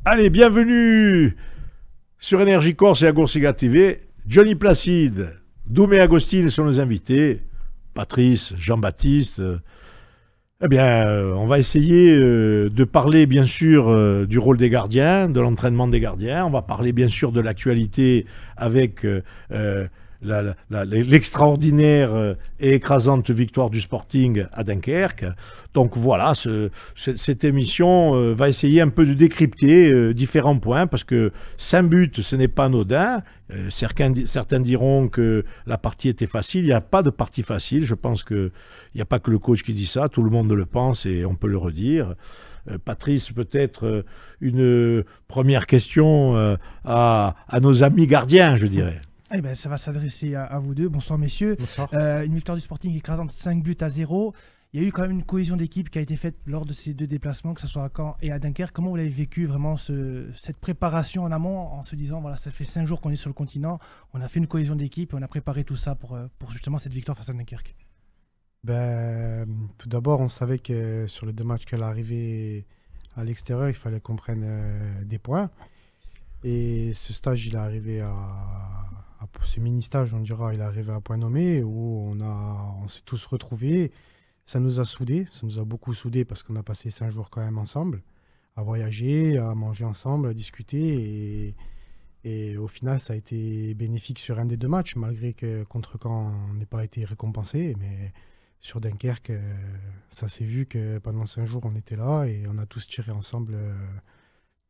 Allez, bienvenue sur Énergie Corse et à Goursiga TV. Johnny Placide, Doumé Agostine sont nos invités. Patrice, Jean-Baptiste. On va essayer de parler bien sûr du rôle des gardiens, de l'entraînement des gardiens. On va parler bien sûr de l'actualité avec l'extraordinaire et écrasante victoire du Sporting à Dunkerque. Donc voilà, cette émission va essayer un peu de décrypter différents points parce que 5 buts, ce n'est pas anodin. Certains diront que la partie était facile. Il n'y a pas de partie facile. Je pense qu'il n'y a pas que le coach qui dit ça. Tout le monde le pense et on peut le redire. Patrice, peut-être une première question à nos amis gardiens, je dirais. Eh ben, ça va s'adresser à vous deux. Bonsoir messieurs. Bonsoir. Une victoire du Sporting écrasante, 5 buts à 0. Il y a eu quand même une cohésion d'équipe qui a été faite lors de ces deux déplacements, que ce soit à Caen et à Dunkerque. Comment vous l'avez vécu vraiment cette préparation en amont en se disant, voilà, ça fait 5 jours qu'on est sur le continent, on a fait une cohésion d'équipe et on a préparé tout ça pour justement cette victoire face à Dunkerque? Tout d'abord, on savait que sur les deux matchs qu'elle arrivait à l'extérieur, il fallait qu'on prenne des points. Et ce stage, il est arrivé ce mini-stage, on dira, il est arrivé à point nommé où on s'est tous retrouvés. Ça nous a soudés, ça nous a beaucoup soudés parce qu'on a passé 5 jours quand même ensemble, à voyager, à manger ensemble, à discuter. Et au final, ça a été bénéfique sur un des deux matchs, malgré que contre Caen, on n'ait pas été récompensé. Mais sur Dunkerque, ça s'est vu que pendant 5 jours, on était là et on a tous tiré ensemble,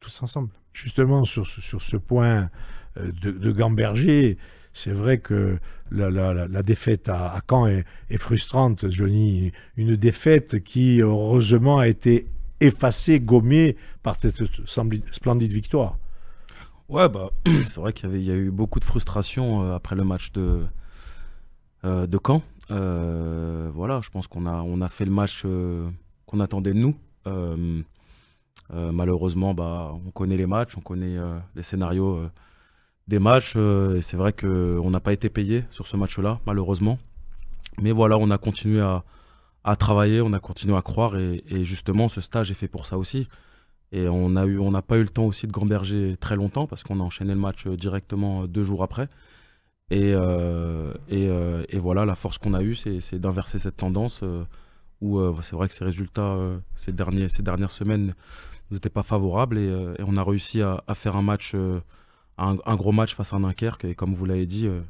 tous ensemble. Justement, sur ce point de Gamberger, c'est vrai que la défaite à Caen est frustrante, Johnny. Une défaite qui, heureusement, a été effacée, gommée par cette splendide victoire. Ouais, c'est vrai qu'il y a eu beaucoup de frustration après le match de Caen. Voilà, je pense qu'on a fait le match qu'on attendait de nous. Malheureusement, on connaît les matchs, on connaît les scénarios des matchs. Et c'est vrai qu'on n'a pas été payé sur ce match-là, malheureusement. Mais voilà, on a continué à travailler, on a continué à croire. Et justement, ce stage est fait pour ça aussi. Et on n'a pas eu le temps aussi de gamberger très longtemps parce qu'on a enchaîné le match directement 2 jours après. Et voilà, la force qu'on a eue, c'est d'inverser cette tendance où c'est vrai que ces résultats ces dernières semaines nous étaient pas favorables et on a réussi à faire un match, un gros match face à Dunkerque. Et comme vous l'avez dit, il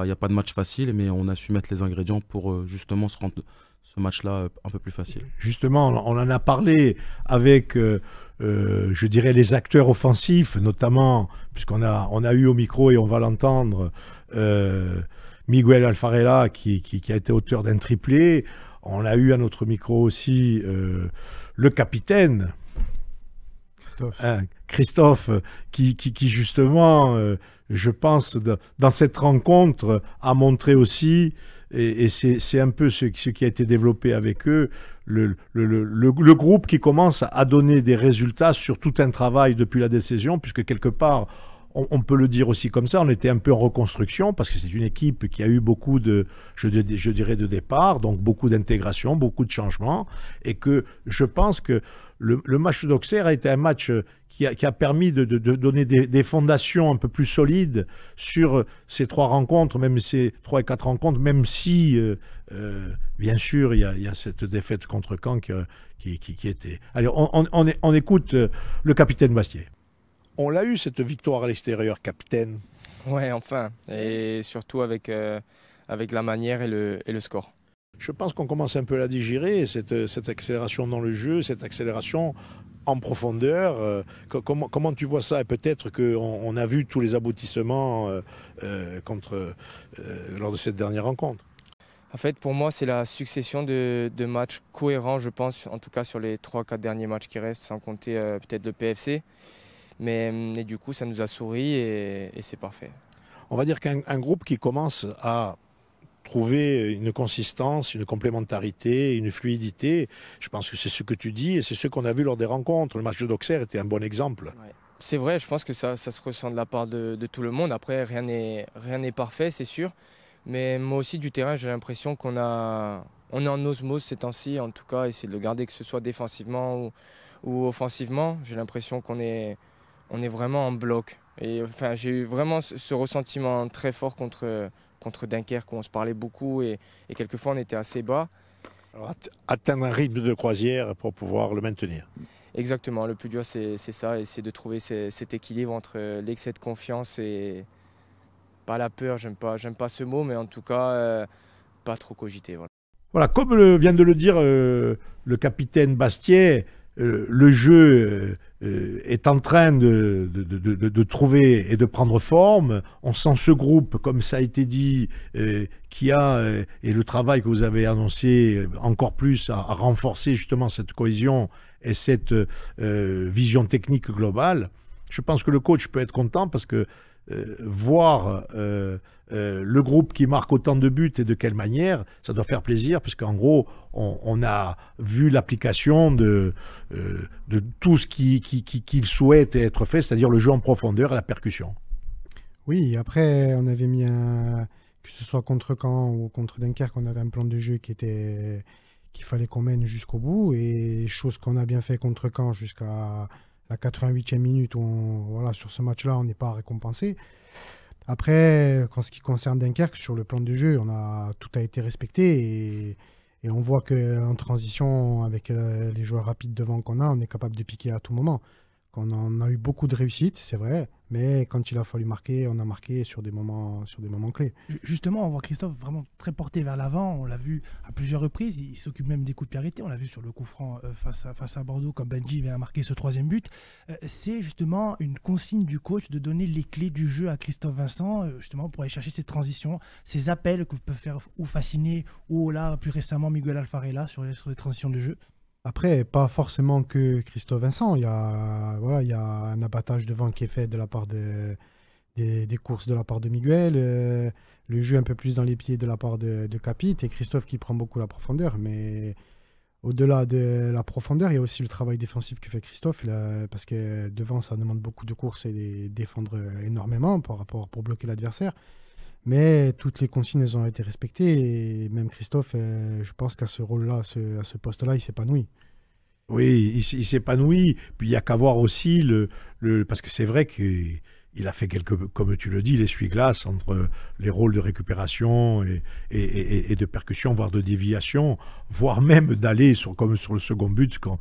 n'y a pas de match facile, mais on a su mettre les ingrédients pour justement se rendre ce match-là un peu plus facile. Justement, on en a parlé avec, je dirais, les acteurs offensifs, notamment, puisqu'on a eu au micro, et on va l'entendre, Miguel Alfarella, qui a été auteur d'un triplé. On a eu à notre micro aussi le capitaine, Christophe, qui justement, je pense, dans cette rencontre, a montré aussi, et c'est un peu ce qui a été développé avec eux, le groupe qui commence à donner des résultats sur tout un travail depuis la décision, puisque quelque part, on peut le dire aussi comme ça, on était un peu en reconstruction, parce que c'est une équipe qui a eu beaucoup je dirais, de départs, donc beaucoup d'intégration, beaucoup de changements, et que je pense que le match d'Auxerre a été un match qui a permis de donner des fondations un peu plus solides sur ces 3 rencontres, même ces 3 et 4 rencontres, même si, bien sûr, il y a cette défaite contre Caen qui était... Allez, on écoute le capitaine Bastier. On l'a eu, cette victoire à l'extérieur, capitaine. Ouais, enfin, et surtout avec la manière et le score. Je pense qu'on commence un peu à la digérer, cette accélération dans le jeu, cette accélération en profondeur. Comment tu vois ça? Et peut-être qu'on a vu tous les aboutissements lors de cette dernière rencontre. En fait, pour moi, c'est la succession de matchs cohérents, je pense, en tout cas sur les 3-4 derniers matchs qui restent, sans compter peut-être le PFC. Mais du coup, ça nous a souri et c'est parfait. On va dire qu'un groupe qui commence à trouver une consistance, une complémentarité, une fluidité, je pense que c'est ce que tu dis et c'est ce qu'on a vu lors des rencontres. Le match d'Auxerre était un bon exemple. Ouais. C'est vrai, je pense que ça se ressent de la part de tout le monde. Après, rien n'est parfait, c'est sûr. Mais moi aussi, du terrain, j'ai l'impression on est en osmose ces temps-ci, en tout cas, essayer de le garder, que ce soit défensivement ou offensivement. J'ai l'impression qu'on est on est vraiment en bloc. Et enfin, j'ai eu vraiment ce ressentiment très fort contre Dunkerque, où on se parlait beaucoup et quelquefois on était assez bas. Alors, atteindre un rythme de croisière pour pouvoir le maintenir. Exactement, le plus dur c'est ça, et c'est de trouver cet équilibre entre l'excès de confiance et pas la peur, j'aime pas ce mot, mais en tout cas pas trop cogiter. Voilà. Voilà, comme vient de le dire le capitaine Bastier, le jeu est en train de trouver et de prendre forme. On sent ce groupe, comme ça a été dit, qui a, et le travail que vous avez annoncé encore plus, à renforcer justement cette cohésion et cette vision technique globale. Je pense que le coach peut être content parce que voir le groupe qui marque autant de buts et de quelle manière, ça doit faire plaisir, parce qu'en gros, on a vu l'application de tout ce qu'il souhaite être fait, c'est-à-dire le jeu en profondeur et la percussion. Oui, après, on avait mis que ce soit contre Caen ou contre Dunkerque, on avait un plan de jeu qu'il fallait qu'on mène jusqu'au bout, et chose qu'on a bien fait contre Caen jusqu'à la 88e minute, où voilà, sur ce match-là, on n'est pas récompensé. Après, en ce qui concerne Dunkerque, sur le plan de jeu, tout a été respecté, et on voit qu'en transition, avec les joueurs rapides devant qu'on a, on est capable de piquer à tout moment. On en a eu beaucoup de réussites, c'est vrai, mais quand il a fallu marquer, on a marqué sur des moments clés. Justement, on voit Christophe vraiment très porté vers l'avant. On l'a vu à plusieurs reprises. Il s'occupe même des coups de pied arrêtés. On l'a vu sur le coup franc face à Bordeaux, quand Benji vient marquer ce troisième but. C'est justement une consigne du coach de donner les clés du jeu à Christophe Vincent, justement pour aller chercher ces transitions, ces appels que peut faire ou Fasciné, ou là, plus récemment, Miguel Alfarella sur les transitions de jeu. Après, pas forcément que Christophe Vincent. Il y a un abattage devant qui est fait de la part des courses de la part de Miguel, le jeu un peu plus dans les pieds de la part de Capit, et Christophe qui prend beaucoup la profondeur. Mais au-delà de la profondeur, il y a aussi le travail défensif que fait Christophe, parce que devant, ça demande beaucoup de courses et défendre énormément pour bloquer l'adversaire. Mais toutes les consignes, elles ont été respectées, et même Christophe, je pense qu'à ce rôle-là, à ce poste-là, il s'épanouit. Oui, il s'épanouit. Puis il n'y a qu'à voir aussi, parce que c'est vrai qu'il a fait comme tu le dis, l'essuie-glace entre les rôles de récupération et de percussion, voire de déviation, voire même d'aller, comme sur le second but, comme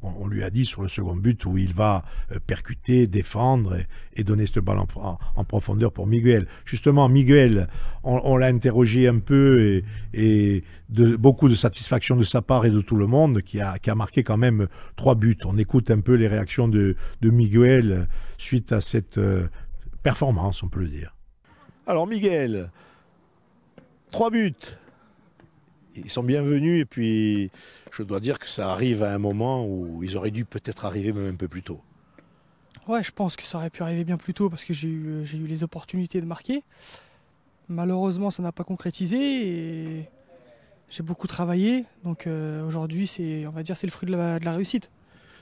on lui a dit sur le second but, où il va percuter, défendre et donner ce ballon en profondeur pour Miguel. Justement, Miguel, on l'a interrogé un peu, et beaucoup de satisfaction de sa part et de tout le monde, qui a marqué quand même 3 buts. On écoute un peu les réactions de Miguel suite à cette performance, on peut le dire. Alors Miguel, 3 buts. Ils sont bienvenus, et puis je dois dire que ça arrive à un moment où ils auraient dû peut-être arriver même un peu plus tôt. Ouais, je pense que ça aurait pu arriver bien plus tôt, parce que j'ai eu les opportunités de marquer. Malheureusement, ça n'a pas concrétisé, et j'ai beaucoup travaillé. Donc aujourd'hui, on va dire, c'est le fruit de la réussite.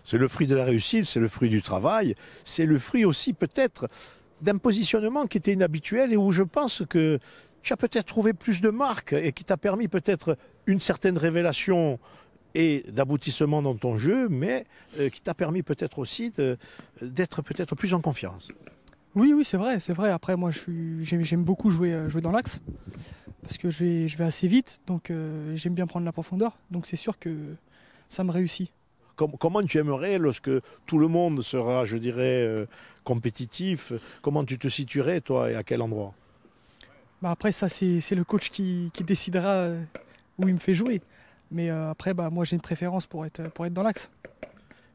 C'est le fruit de la réussite, c'est le fruit du travail, c'est le fruit aussi peut-être d'un positionnement qui était inhabituel, et où je pense que tu as peut-être trouvé plus de marques, et qui t'a permis peut-être une certaine révélation et d'aboutissement dans ton jeu, mais qui t'a permis peut-être aussi d'être peut-être plus en confiance. Oui, c'est vrai. Après, moi, j'aime beaucoup jouer dans l'axe, parce que je vais assez vite, donc j'aime bien prendre la profondeur. Donc c'est sûr que ça me réussit. Comment tu aimerais, lorsque tout le monde sera, je dirais, compétitif, comment tu te situerais, toi, et à quel endroit? Après, ça, c'est le coach qui décidera où il me fait jouer. Mais après, moi, j'ai une préférence pour être dans l'axe.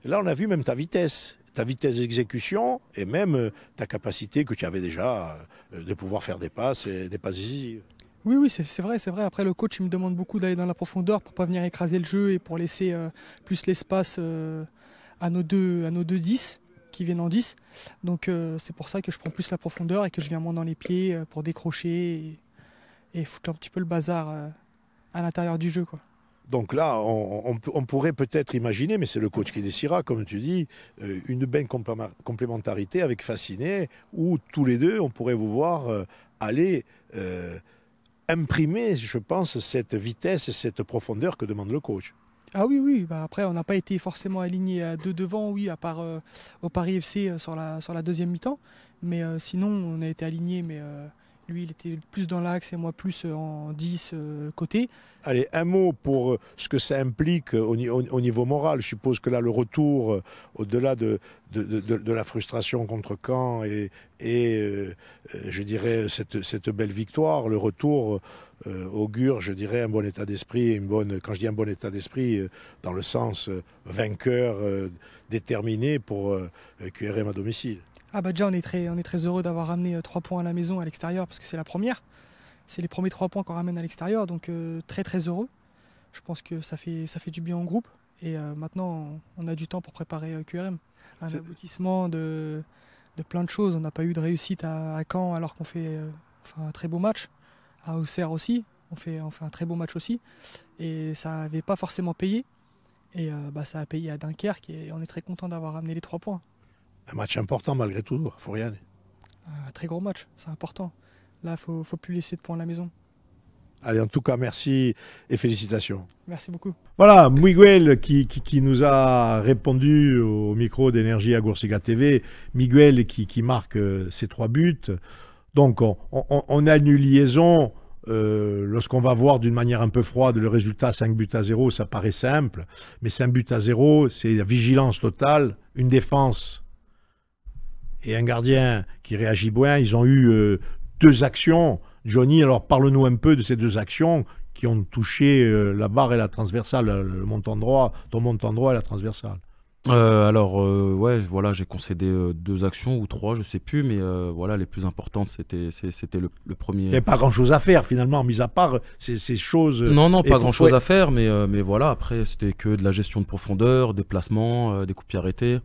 Et là, on a vu même ta vitesse d'exécution, et même ta capacité que tu avais déjà de pouvoir faire des passes décisives. Oui, c'est vrai. Après, le coach, il me demande beaucoup d'aller dans la profondeur pour pas venir écraser le jeu, et pour laisser plus l'espace à nos deux 10 qui viennent en 10. Donc c'est pour ça que je prends plus la profondeur, et que je viens moins dans les pieds pour décrocher et foutre un petit peu le bazar à l'intérieur du jeu, quoi. Donc là, on pourrait peut-être imaginer, mais c'est le coach qui décidera, comme tu dis, une belle complémentarité avec Fasciné, où tous les deux, on pourrait vous voir aller imprimer, je pense, cette vitesse et cette profondeur que demande le coach. Ah oui, oui. Bah après, on n'a pas été forcément aligné à 2 devant, oui, à part au Paris FC sur la deuxième mi-temps. Mais sinon, on a été alignés, mais lui, il était plus dans l'axe et moi plus en 10 côté. Allez, un mot pour ce que ça implique au niveau moral. Je suppose que là, le retour, au-delà de la frustration contre Caen et je dirais, cette belle victoire, le retour augure, je dirais, un bon état d'esprit, quand je dis un bon état d'esprit, dans le sens vainqueur, déterminé pour QRM à domicile. Ah bah déjà, on est très heureux d'avoir ramené 3 points à la maison, à l'extérieur, parce que c'est la première. C'est les premiers 3 points qu'on ramène à l'extérieur, donc très très heureux. Je pense que ça fait du bien au groupe. Et maintenant, on a du temps pour préparer QRM. Un aboutissement de plein de choses. On n'a pas eu de réussite à Caen alors qu'on fait un très beau match. À Auxerre aussi, on fait un très beau match aussi. Et ça n'avait pas forcément payé. Et ça a payé à Dunkerque et on est très content d'avoir ramené les 3 points. Un match important malgré tout, faut rien. Un très gros match, c'est important. Là, il ne faut plus laisser de points à la maison. Allez, en tout cas, merci et félicitations. Merci beaucoup. Voilà, Miguel qui nous a répondu au micro d'Énergie à Goursiga TV. Miguel qui marque ses 3 buts. Donc, on a une liaison. Lorsqu'on va voir d'une manière un peu froide le résultat 5-0, ça paraît simple. Mais 5-0, c'est la vigilance totale, une défense et un gardien qui réagit bien. Ils ont eu 2 actions. Johnny, alors parle-nous un peu de ces 2 actions qui ont touché la barre et la transversale, le montant droit, ton montant droit et la transversale. Ouais, voilà, j'ai concédé 2 actions ou 3, je sais plus, mais voilà, les plus importantes, c'était le premier. Il n'y avait pas grand-chose à faire finalement, mis à part ces choses. Non, pas grand-chose à faire, mais voilà, après, c'était que de la gestion de profondeur, des placements, des coups de pied arrêtés.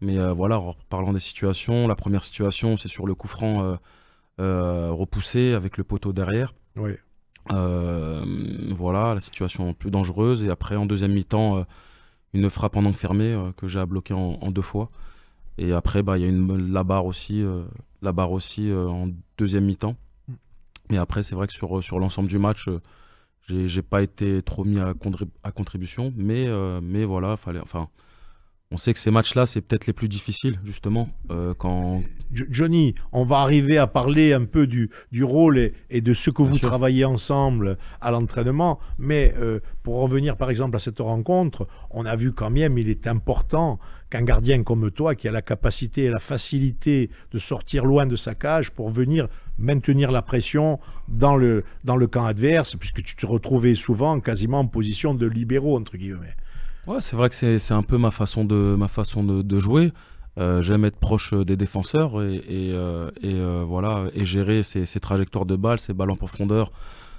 Mais voilà, en parlant des situations, la première situation, c'est sur le coup franc repoussé avec le poteau derrière. Oui. Voilà, la situation plus dangereuse. Et après, en deuxième mi-temps, une frappe en angle fermé que j'ai à bloquer en 2 fois. Et après, il y a la barre aussi en deuxième mi-temps. Mais après, c'est vrai que sur l'ensemble du match, j'ai pas été trop mis à contribution. Mais voilà, on sait que ces matchs-là, c'est peut-être les plus difficiles, justement. Johnny, on va arriver à parler un peu du rôle et de ce que vous sûr. travaillez ensemble à l'entraînement. Mais pour revenir, par exemple, à cette rencontre, on a vu quand même, il est important qu'un gardien comme toi, qui a la capacité et la facilité de sortir loin de sa cage pour venir maintenir la pression dans le camp adverse, puisque tu te retrouvais souvent quasiment en position de libéraux, entre guillemets. Ouais, c'est vrai que c'est un peu ma façon de jouer. J'aime être proche des défenseurs et voilà, et gérer ces trajectoires de balles, ces balles en profondeur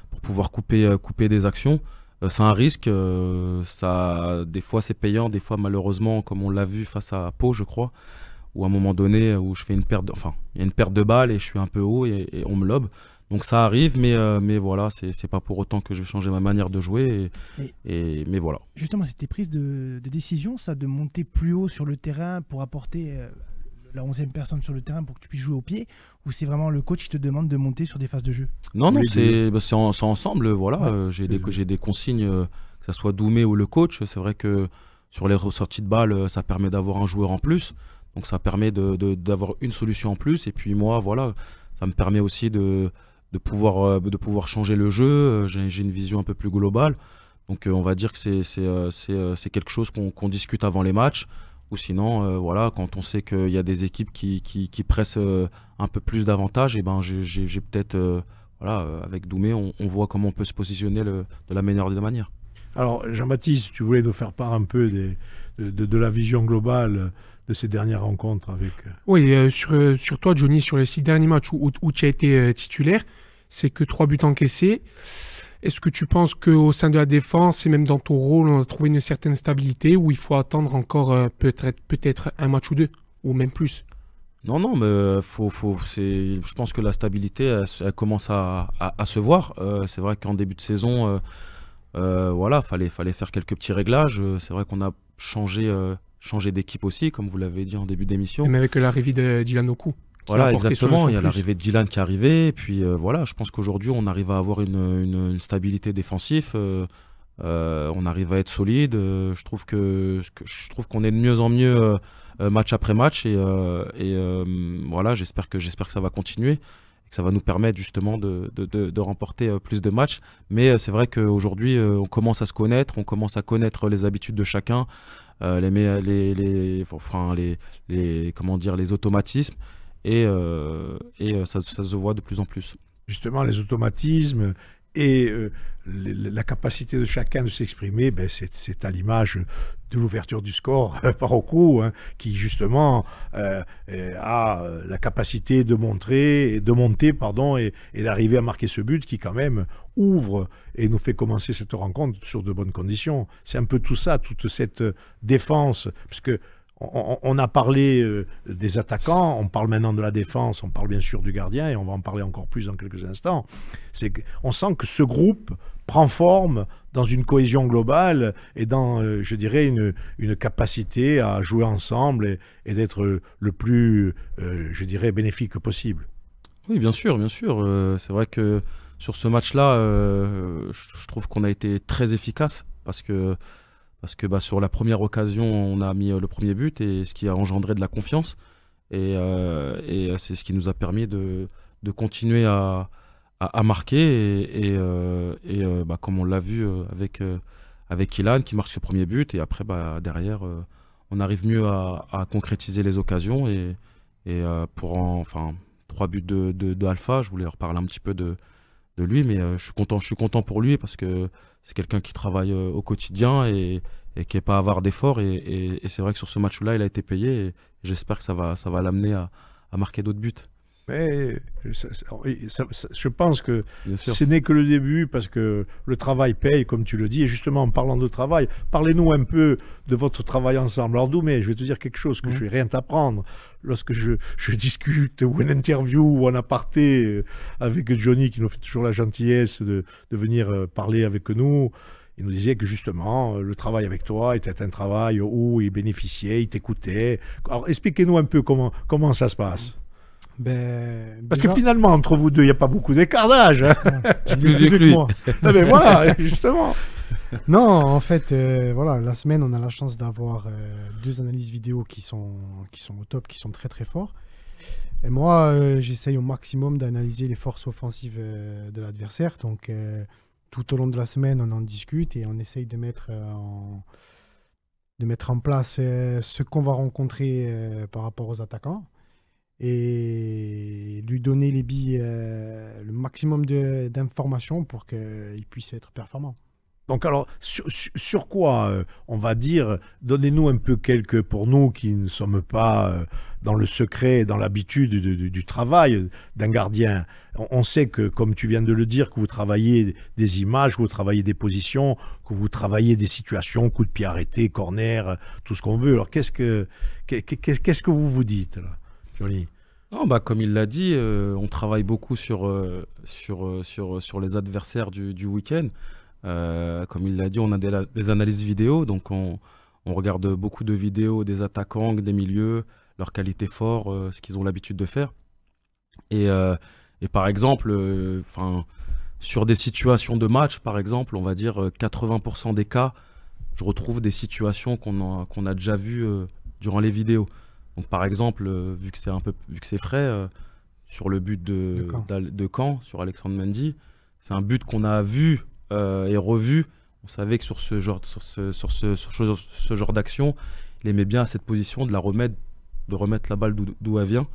pour pouvoir couper des actions. C'est un risque, des fois c'est payant, des fois malheureusement, comme on l'a vu face à Pau, je crois, où à un moment donné, où je fais il y a une perte de balles et je suis un peu haut et on me lobe. Donc ça arrive, mais voilà, c'est pas pour autant que je vais changer ma manière de jouer. Mais voilà. Justement, c'était prise de décision, ça, de monter plus haut sur le terrain pour apporter la 11e personne sur le terrain pour que tu puisses jouer au pied, ou c'est vraiment le coach qui te demande de monter sur des phases de jeu? Non, c'est ensemble. Voilà, Ouais. j'ai des consignes, que ce soit Doumé ou le coach. C'est vrai que sur les ressorties de balles, ça permet d'avoir un joueur en plus. Donc ça permet d'avoir une solution en plus. Et puis moi, voilà, ça me permet aussi de pouvoir changer le jeu. J'ai une vision un peu plus globale. Donc on va dire que c'est quelque chose qu'on discute avant les matchs. Ou sinon, voilà, quand on sait qu'il y a des équipes qui pressent un peu plus d'avantages, et ben j'ai peut-être, voilà, avec Doumé, on voit comment on peut se positionner de la meilleure des manières. Alors, Jean-Baptiste, tu voulais nous faire part un peu de la vision globale de ces dernières rencontres avec... Oui, sur toi, Johnny, sur les 6 derniers matchs où tu as été titulaire, c'est que 3 buts encaissés. Est-ce que tu penses qu'au sein de la défense et même dans ton rôle, on a trouvé une certaine stabilité ou il faut attendre encore peut-être un match ou 2 ou même plus? Non, mais je pense que la stabilité, elle commence à se voir. C'est vrai qu'en début de saison, voilà, fallait faire quelques petits réglages. C'est vrai qu'on a changé d'équipe aussi, comme vous l'avez dit en début d'émission. Même avec l'arrivée de Dylan Oku. Voilà, exactement. Il y a l'arrivée de Dylan qui est arrivée. Et puis voilà, je pense qu'aujourd'hui, on arrive à avoir une stabilité défensive. On arrive à être solide. Je trouve qu'on est de mieux en mieux match après match. Voilà, j'espère que ça va continuer. Que ça va nous permettre justement de remporter plus de matchs. Mais c'est vrai qu'aujourd'hui, on commence à se connaître, on commence à connaître les habitudes de chacun, les automatismes, et ça se voit de plus en plus. Justement, les automatismes et la capacité de chacun de s'exprimer, ben c'est à l'image de l'ouverture du score par Oku, hein, qui justement a la capacité de monter, et d'arriver à marquer ce but qui quand même ouvre et nous fait commencer cette rencontre sur de bonnes conditions. C'est un peu tout ça, toute cette défense, parce que on a parlé des attaquants, on parle maintenant de la défense, on parle bien sûr du gardien, et on va en parler encore plus dans quelques instants. On sent que ce groupe prend forme dans une cohésion globale et dans, je dirais, une capacité à jouer ensemble et d'être le plus, je dirais, bénéfique possible. Oui, bien sûr, bien sûr. C'est vrai que sur ce match-là, je trouve qu'on a été très efficace parce que sur la première occasion, on a mis le premier but, et ce qui a engendré de la confiance. Et c'est ce qui nous a permis de continuer à marquer. Comme on l'a vu avec Ilan qui marque ce premier but. Et après, derrière, on arrive mieux à concrétiser les occasions. Enfin, 3 buts de Alpha, je voulais reparler un petit peu de lui. Mais je suis content pour lui parce que c'est quelqu'un qui travaille au quotidien et qui n'est pas avare d'efforts. Et c'est vrai que sur ce match-là, il a été payé. Et j'espère que ça va l'amener à marquer d'autres buts. Mais je pense que ce n'est que le début, parce que le travail paye, comme tu le dis. Et justement, en parlant de travail, parlez-nous un peu de votre travail ensemble. Alors Doumé, je vais te dire quelque chose que je vais rien t'apprendre. Lorsque je discute ou une interview ou un aparté avec Johnny, qui nous fait toujours la gentillesse de venir parler avec nous, il nous disait que justement, le travail avec toi était un travail où il bénéficiait, il t'écoutait. Alors expliquez-nous un peu comment ça se passe. Parce que finalement, entre vous deux, il n'y a pas beaucoup d'écart d'âge. Hein. J'ai plus vieux que lui. Moi. Non, mais voilà, justement. Non, en fait, voilà, la semaine, on a la chance d'avoir 2 analyses vidéo qui sont au top, qui sont très très forts. Et moi, j'essaye au maximum d'analyser les forces offensives de l'adversaire. Donc, tout au long de la semaine, on en discute et on essaye de mettre en place ce qu'on va rencontrer par rapport aux attaquants. Et lui donner les billes, le maximum d'informations pour qu'il puisse être performant. Donc alors, sur quoi, on va dire, donnez-nous un peu pour nous qui ne sommes pas dans le secret, dans l'habitude du travail d'un gardien. On sait que, comme tu viens de le dire, que vous travaillez des images, que vous travaillez des positions, que vous travaillez des situations, coup de pied arrêté, corner, tout ce qu'on veut. Alors qu'est-ce que vous vous dites là, Johnny? Non, comme il l'a dit, on travaille beaucoup sur les adversaires du week-end. Comme il l'a dit, on a des analyses vidéo, donc on regarde beaucoup de vidéos des attaquants, des milieux, leurs qualités fortes, ce qu'ils ont l'habitude de faire. Et par exemple, sur des situations de match, par exemple, on va dire 80% des cas, je retrouve des situations qu'on a déjà vues durant les vidéos. Donc par exemple, vu que c'est frais, sur le but de Caen, sur Alexandre Mendy, c'est un but qu'on a vu et revu. On savait que sur ce genre d'action, il aimait bien à cette position de remettre la balle d'où elle vient.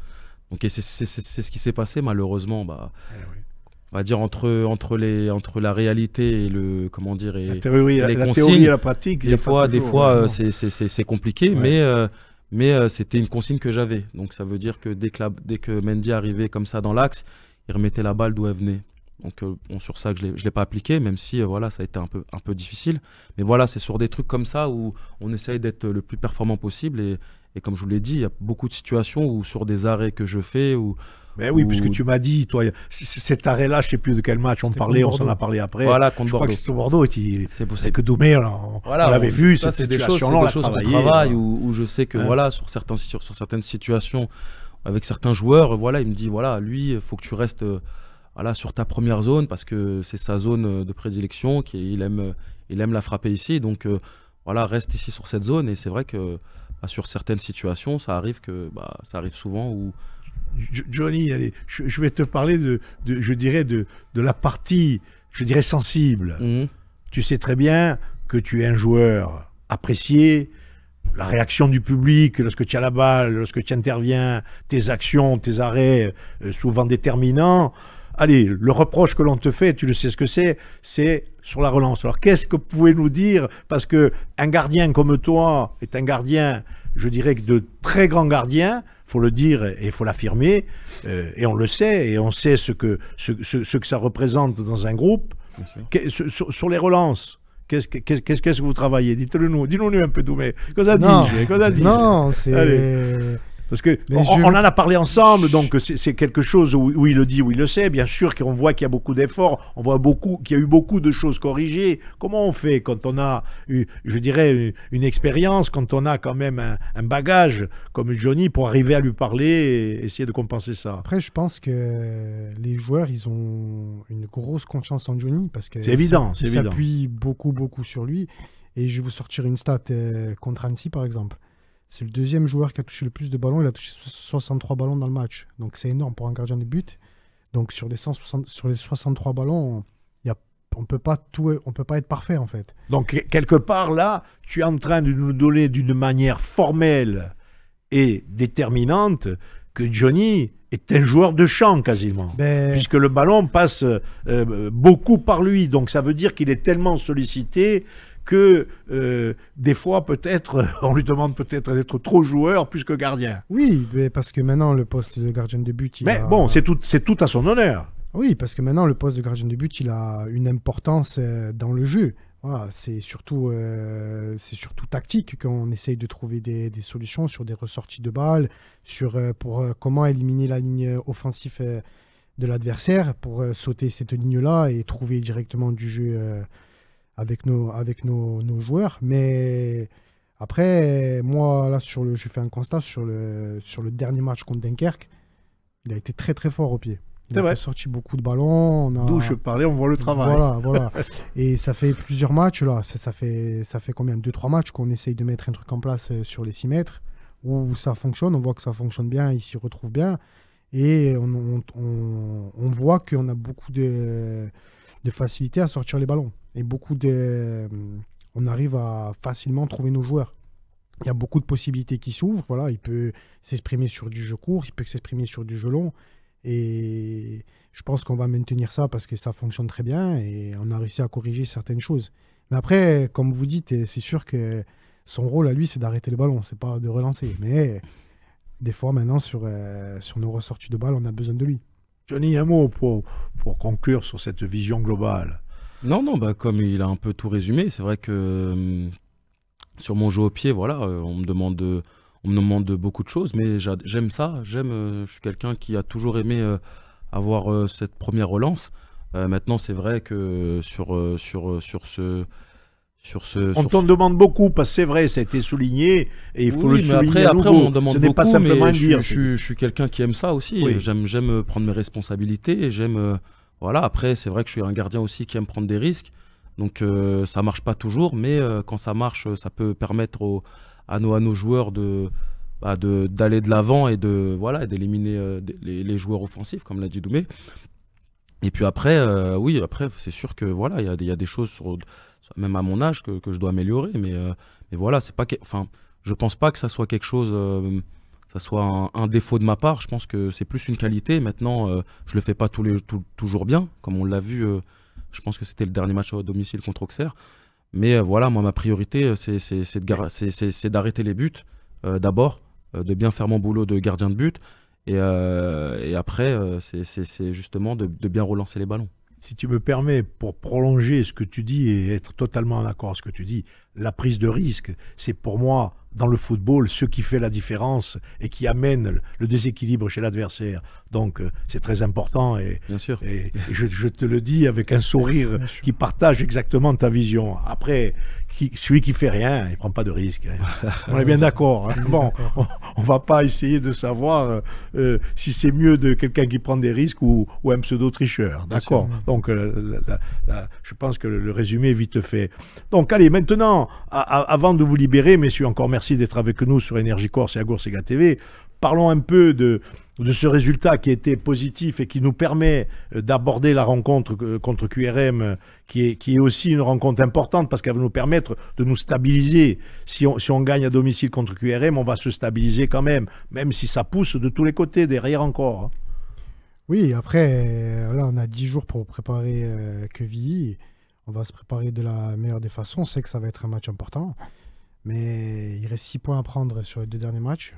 Donc c'est ce qui s'est passé malheureusement. On va dire entre la réalité et la théorie et la pratique. Des fois c'est compliqué, ouais. Mais c'était une consigne que j'avais. Donc ça veut dire que dès que Mendy arrivait comme ça dans l'axe, il remettait la balle d'où elle venait. Donc sur ça, je ne l'ai pas appliqué, même si ça a été un peu difficile. Mais voilà, c'est sur des trucs comme ça où on essaye d'être le plus performant possible. Et comme je vous l'ai dit, il y a beaucoup de situations où sur des arrêts que je fais, mais oui, puisque tu m'as dit, toi, cet arrêt-là, je ne sais plus de quel match on s'en a parlé après. Voilà, contre Bordeaux. Je crois que c'était Bordeaux. C'est que Doumé, on l'avait vu, cette situation-là, on l'a travaillé. Travail où je sais que sur certaines situations, avec certains joueurs, il me dit, lui, il faut que tu restes voilà, sur ta première zone, parce que c'est sa zone de prédilection, il aime la frapper ici. Donc voilà, reste ici sur cette zone. Et c'est vrai que sur certaines situations, ça arrive souvent où... Johnny, allez, je vais te parler je dirais de la partie, je dirais, sensible. Tu sais très bien que tu es un joueur apprécié. La réaction du public lorsque tu as la balle, lorsque tu interviens, tes actions, tes arrêts, souvent déterminants. Allez, le reproche que l'on te fait, tu le sais ce que c'est sur la relance. Alors qu'est-ce que vous pouvez nous dire? Parce que un gardien comme toi est un gardien, je dirais, de très grand gardien, faut le dire et il faut l'affirmer, et on le sait, et on sait ce que ça représente dans un groupe. Sur les relances, qu'est-ce que vous travaillez? Dites-le nous, dis-nous un peu, Doumé. Qu'est-ce que dit? Non, c'est... Parce que on en a parlé ensemble, donc c'est quelque chose où il le dit, où il le sait. Bien sûr qu'on voit qu'il y a beaucoup d'efforts, on voit qu'il y a eu beaucoup de choses corrigées. Comment on fait quand on a eu, je dirais, une expérience, quand on a quand même un bagage comme Johnny pour arriver à lui parler et essayer de compenser ça? Après, je pense que les joueurs, ils ont une grosse confiance en Johnny parce que c'est évident, ils s'appuient beaucoup sur lui. Et je vais vous sortir une stat contre Annecy, par exemple. C'est le deuxième joueur qui a touché le plus de ballons. Il a touché 63 ballons dans le match. Donc c'est énorme pour un gardien de but. Donc sur les 63 ballons, on peut pas être parfait en fait. Donc quelque part là, tu es en train de nous donner d'une manière formelle et déterminante que Johnny est un joueur de champ quasiment, puisque le ballon passe beaucoup par lui. Donc ça veut dire qu'il est tellement sollicité que des fois, peut-être, on lui demande peut-être d'être trop joueur plus que gardien. Oui, mais parce que maintenant, le poste de gardien de but... bon, c'est tout à son honneur. Oui, parce que maintenant, le poste de gardien de but, il a une importance dans le jeu. Voilà, c'est surtout tactique qu'on essaye de trouver des solutions sur des ressorties de balles, pour comment éliminer la ligne offensive de l'adversaire, pour sauter cette ligne-là et trouver directement du jeu... avec nos joueurs. Mais après, moi, là, j'ai fait un constat sur le dernier match contre Dunkerque. Il a été très, très fort au pied. Il a sorti beaucoup de ballons. D'où je parlais, on voit le travail. Voilà. Et ça fait plusieurs matchs, là. Ça fait combien? 2-3 matchs qu'on essaye de mettre un truc en place sur les 6 mètres, où ça fonctionne. On voit que ça fonctionne bien, il s'y retrouve bien. Et on voit qu'on a beaucoup de facilité à sortir les ballons. Et on arrive à facilement trouver nos joueurs. Il y a beaucoup de possibilités qui s'ouvrent. Voilà, il peut s'exprimer sur du jeu court, il peut s'exprimer sur du jeu long. Et je pense qu'on va maintenir ça parce que ça fonctionne très bien et on a réussi à corriger certaines choses. Mais après, comme vous dites, c'est sûr que son rôle à lui, c'est d'arrêter le ballon, c'est pas de relancer. Mais des fois, maintenant, sur nos ressorties de balles, on a besoin de lui. Johnny, un mot pour conclure sur cette vision globale. Non, comme il a un peu tout résumé, c'est vrai que sur mon jeu au pied, voilà, on me demande beaucoup de choses, mais j'aime ça. Je suis quelqu'un qui a toujours aimé avoir cette première relance. Maintenant, c'est vrai que sur ce... On t'en demande beaucoup, parce que c'est vrai, ça a été souligné, et il faut le souligner après on demande ce n'est pas simplement dire. Je suis quelqu'un qui aime ça aussi. Oui. J'aime prendre mes responsabilités, et j'aime... Voilà, après, c'est vrai que je suis un gardien aussi qui aime prendre des risques. Donc, ça marche pas toujours, mais quand ça marche, ça peut permettre à nos joueurs d'aller de l'avant et d'éliminer les joueurs offensifs, comme l'a dit Doumé. Et puis après, c'est sûr que voilà, il y a des choses, même à mon âge, que je dois améliorer. Mais voilà, je pense pas que ça soit quelque chose... ça soit un défaut de ma part. Je pense que c'est plus une qualité. Maintenant, je le fais pas toujours bien, comme on l'a vu. Je pense que c'était le dernier match à domicile contre Auxerre. Mais voilà, moi, ma priorité, c'est d'arrêter les buts d'abord, de bien faire mon boulot de gardien de but. Et après, c'est justement de bien relancer les ballons. Si tu me permets, pour prolonger ce que tu dis et être totalement en accord avec ce que tu dis, la prise de risque, c'est pour moi, dans le football, ce qui fait la différence et qui amène le déséquilibre chez l'adversaire. Donc, c'est très important et, bien sûr. Et je te le dis avec un sourire qui partage exactement ta vision. Après, celui qui fait rien, il prend pas de risque. On est bien d'accord. Bon, on va pas essayer de savoir si c'est mieux de quelqu'un qui prend des risques ou un pseudo-tricheur. D'accord. Donc, je pense que le résumé est vite fait. Donc, allez, maintenant, avant de vous libérer, messieurs, encore merci d'être avec nous sur Énergie Corse et Agor Sega TV. Parlons un peu de ce résultat qui était positif et qui nous permet d'aborder la rencontre contre QRM, qui est aussi une rencontre importante parce qu'elle va nous permettre de nous stabiliser. Si on gagne à domicile contre QRM, on va se stabiliser quand même si ça pousse de tous les côtés, derrière encore. Oui, après, là, on a 10 jours pour préparer Quevilly. On va se préparer de la meilleure des façons. On sait que ça va être un match important, mais il reste 6 points à prendre sur les 2 derniers matchs.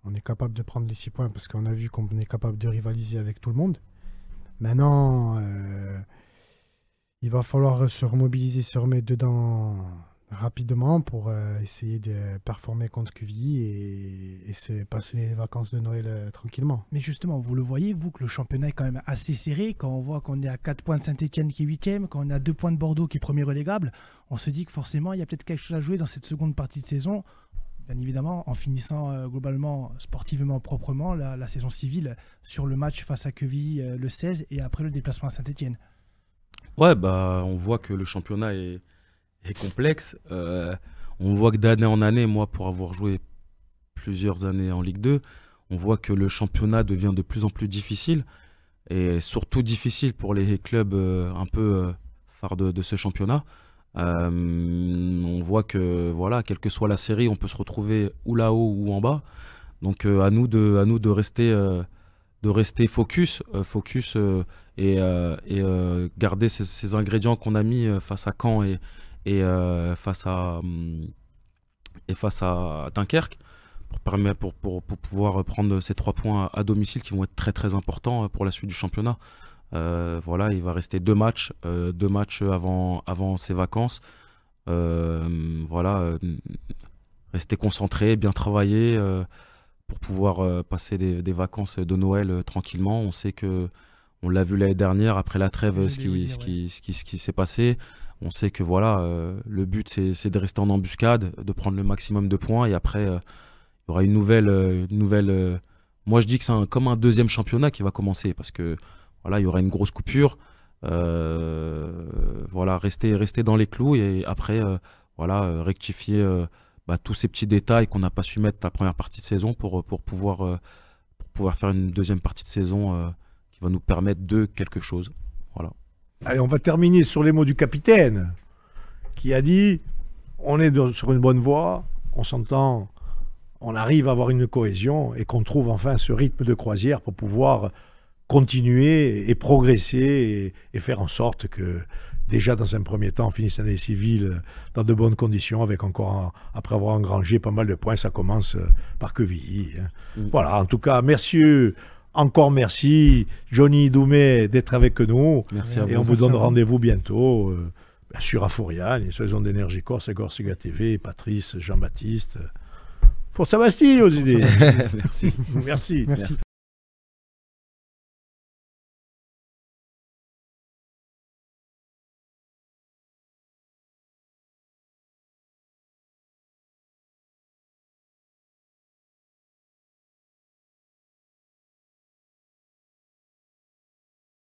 On est capable de prendre les 6 points parce qu'on a vu qu'on est capable de rivaliser avec tout le monde. Maintenant, il va falloir se remobiliser, se remettre dedans rapidement pour essayer de performer contre Quevilly et se passer les vacances de Noël tranquillement. Mais justement, vous le voyez, vous, que le championnat est quand même assez serré. Quand on voit qu'on est à 4 points de Saint-Etienne qui est 8e, quand on est à 2 points de Bordeaux qui est premier relégable, on se dit que forcément, il y a peut-être quelque chose à jouer dans cette seconde partie de saison. Bien évidemment, en finissant globalement, sportivement, proprement, la saison civile sur le match face à Quevilly le 16 et après le déplacement à Saint-Etienne. Ouais, on voit que le championnat est complexe. On voit que d'année en année, moi, pour avoir joué plusieurs années en Ligue 2, on voit que le championnat devient de plus en plus difficile et surtout difficile pour les clubs un peu phares de ce championnat. On voit que voilà, quelle que soit la série, on peut se retrouver ou là-haut ou en bas. Donc à nous de rester focus et garder ces ingrédients qu'on a mis face à Caen et face à Dunkerque pour pouvoir prendre ces 3 points à domicile qui vont être très très importants pour la suite du championnat. Voilà, il va rester 2 matchs avant ces vacances. Voilà, rester concentré, bien travailler pour pouvoir passer des vacances de Noël tranquillement. On sait que on l'a vu l'année dernière après la trêve, ce qui s'est passé. On sait que voilà, le but c'est de rester en embuscade, de prendre le maximum de points et après il y aura une nouvelle. Moi je dis que c'est comme un deuxième championnat qui va commencer parce que voilà, il y aura une grosse coupure. Voilà, rester dans les clous et après voilà, rectifier tous ces petits détails qu'on n'a pas su mettre la première partie de saison pour pouvoir faire une deuxième partie de saison qui va nous permettre de quelque chose. Voilà. Allez, on va terminer sur les mots du capitaine qui a dit on est sur une bonne voie, on s'entend, on arrive à avoir une cohésion et qu'on trouve enfin ce rythme de croisière pour pouvoir continuer et progresser et faire en sorte que déjà dans un premier temps on finisse l'année civile dans de bonnes conditions avec encore après avoir engrangé pas mal de points. Ça commence par Quevilly. Voilà, en tout cas encore merci Johnny Doumé d'être avec nous. Merci à vous. Et on vous donne rendez-vous bientôt bien sûr à Fourian et sur les ondes d'Énergie Corse, Agor Sega TV, Patrice, Jean-Baptiste. Forza Bastille aux idées. Merci. Merci.